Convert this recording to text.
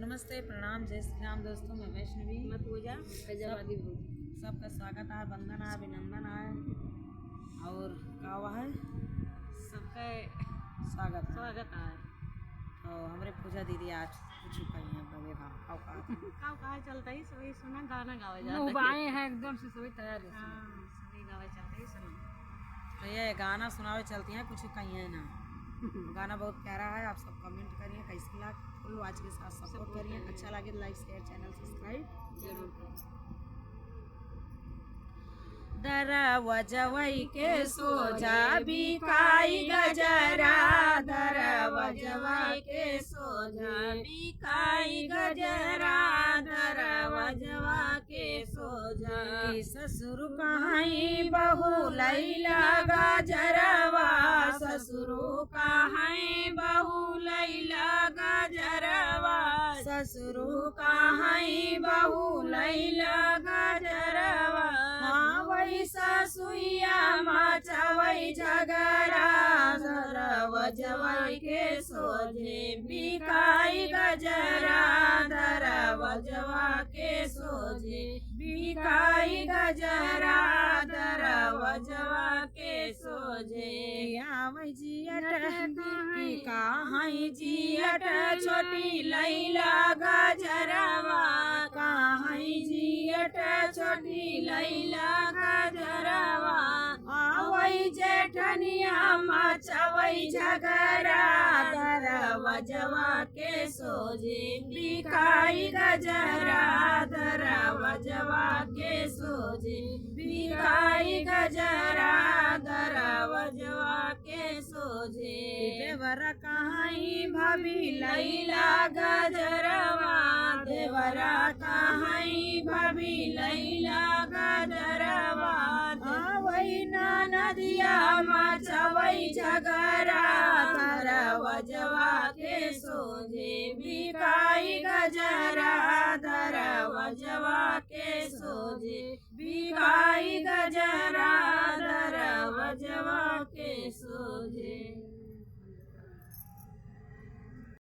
नमस्ते, प्रणाम, जय श्री राम दोस्तों। मैं वैष्णवी, मैं पूजा फैजाबादी भूत। सबका स्वागत है, वंदन है, अभिनंदन है और का हुआ है सबका स्वागत है। स्वागत है। तो हमारे पूजा दीदी आज कुछ कही है बगे खाओ काव कहा चलता ही सभी सुना गाना गावे मुँह जाता बाएं हैं एकदम से सभी तैयार है। हाँ, सभी गावे चलता ही सुना। तो ये गाना सुनावे चलती हैं, कुछ कही है ना। गाना बहुत प्यारा है, आप सब कमेंट करिए, कैसे लगा फुल आज के साथ सपोर्ट करिए। अच्छा लगे लाइक शेयर चैनल सब्सक्राइब जरूर करें। दरवजवई के सोजा बिकाई गजरा, दरवजवई के सोजा बिकाई गजरा, दरवजवा के सोजा कि ससुर कहाई बहू लैला गजरवा, ससुर कहाई बहू लैला गजरवा, ससुर कहाई बहू लैला गजरवा। हाँ वही ससुइया मचवई झगड़ा, दरवजवई के सोझे बिकाई गजरा, दरवजवा के सोझे बिकाई गजरा, दरवजवा के सोझे आवै जियट की कहाई जियट छोटी लैला गजरवा, कहाई जियट छोटी लैला गजरवा। आवै जेठनिया मचवै झगड़ा, दरवजवा के सोझे बिकाई गजरा, दरवजवा के सोझे बिकाई गजरा, दरवजवा के सोझे देवर कहाई भाभी लैला गजरवा, देवरा कहाई भाभी लैला गजरवा। आवै नदिया मचवै झगड़ा, दरवजवा के सोझे बिकाई गजरा, दरवजवा के सोझे बिकाई